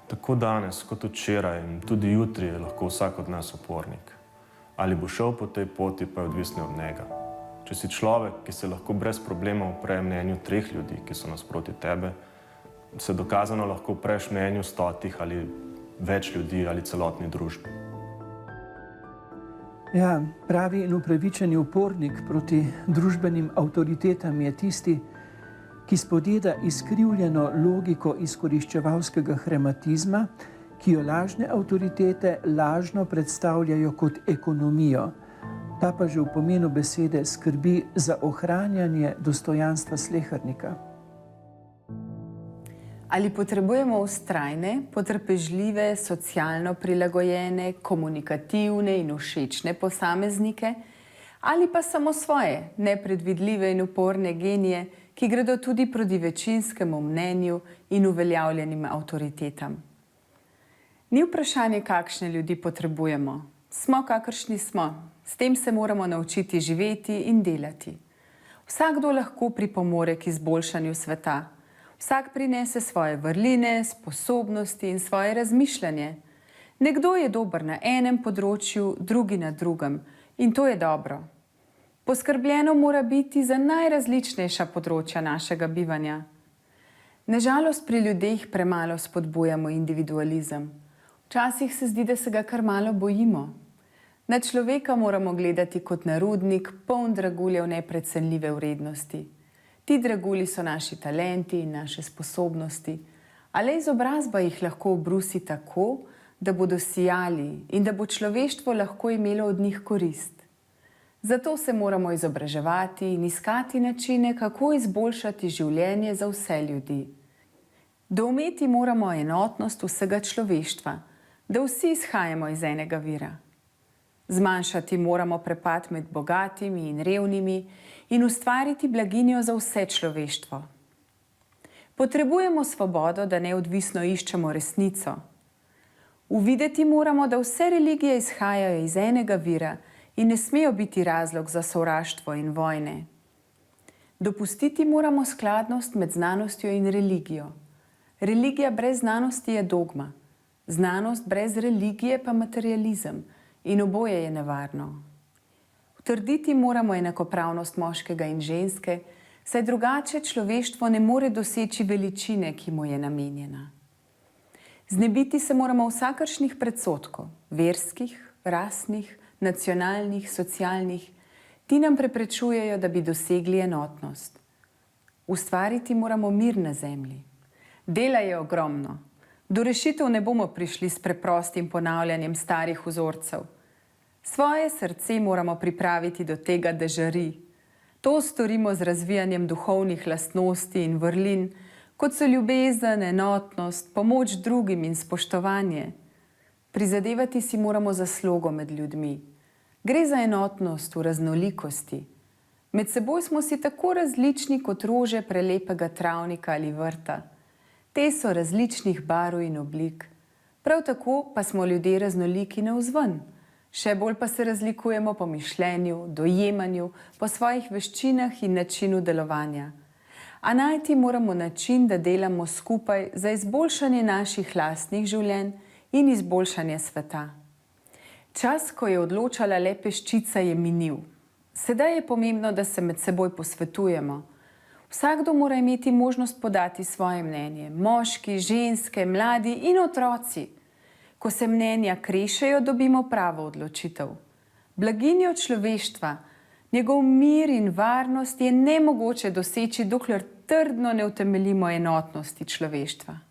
Tako danes kot včeraj in tudi jutri je lahko vsak od nas upornik. Ali bo šel po tej poti, pa je odvisno od njega. Če si človek, ki se lahko brez problema upre mnenju 3 ljudi, ki so nasproti tebe, se dokazano lahko upreš mnenju 100 ali več ljudi ali celotni družbi. Ja, pravi in upravičeni upornik proti družbenim avtoritetam je tisti, ki spodjeda izkrivljeno logiko izkoriščevalskega hrematizma, ki jo lažne avtoritete lažno predstavljajo kot ekonomijo. Ta pa že v pomenu besede skrbi za ohranjanje dostojanstva slehernika. Ali potrebujemo vztrajne, potrpežljive, socialno prilagojene, komunikativne in všečne posameznike, ali pa samo svoje, nepredvidljive in uporne genije, ki gredo tudi proti večinskemu mnenju in uveljavljenim avtoritetam. Ni vprašanje, kakšne ljudi potrebujemo. Smo, kakršni smo. S tem se moramo naučiti živeti in delati. Vsakdo lahko pripomore k izboljšanju sveta. Vsak prinese svoje vrline, sposobnosti in svoje razmišljanje. Nekdo je dober na enem področju, drugi na drugem. In to je dobro. Poskrbljeno mora biti za najrazličnejša področja našega bivanja. Nažalost, pri ljudeh premalo spodbujamo individualizem. Včasih se zdi, da se ga kar malo bojimo. Na človeka moramo gledati kot na rudnik, poln draguljev neprecenljive vrednosti. Ti dragulji so naši talenti in naše sposobnosti, a le izobrazba jih lahko obrusi tako, da bodo sijali in da bo človeštvo lahko imelo od njih korist. Zato se moramo izobraževati in iskati načine, kako izboljšati življenje za vse ljudi. Doumeti moramo enotnost vsega človeštva, da vsi izhajamo iz enega vira. Zmanjšati moramo prepad med bogatimi in revnimi in ustvariti blaginjo za vse človeštvo. Potrebujemo svobodo, da neodvisno iščemo resnico. Uvideti moramo, da vse religije izhajajo iz enega vira in ne smejo biti razlog za sovraštvo in vojne. Dopustiti moramo skladnost med znanostjo in religijo. Religija brez znanosti je dogma, znanost brez religije pa materializem in oboje je nevarno. Utrditi moramo enakopravnost moškega in ženske, saj drugače človeštvo ne more doseči veličine, ki mu je namenjena. Znebiti se moramo vsakršnih predsodkov, verskih, rasnih, nacionalnih, socialnih, ti nam preprečujejo, da bi dosegli enotnost. Ustvariti moramo mir na zemlji. Dela je ogromno. Do rešitev ne bomo prišli s preprostim ponavljanjem starih vzorcev. Svoje srce moramo pripraviti do tega, da žari. To storimo z razvijanjem duhovnih lastnosti in vrlin, kot so ljubezen, enotnost, pomoč drugim in spoštovanje. Prizadevati si moramo za slogo med ljudmi. Gre za enotnost v raznolikosti. Med seboj smo si tako različni kot rože prelepega travnika ali vrta. Te so različnih barv in oblik. Prav tako pa smo ljudje raznoliki navzven. Še bolj pa se razlikujemo po mišljenju, dojemanju, po svojih veščinah in načinu delovanja. A najti moramo način, da delamo skupaj za izboljšanje naših lastnih življenj in izboljšanje sveta. Čas, ko je odločala le peščica, je minil. Sedaj je pomembno, da se med seboj posvetujemo. Vsakdo mora imeti možnost podati svoje mnenje. Moški, ženske, mladi in otroci. Ko se mnenja krešejo, dobimo pravo odločitev. Blaginjo človeštva, njegov mir in varnost je nemogoče doseči, dokler trdno ne utemeljimo enotnosti človeštva.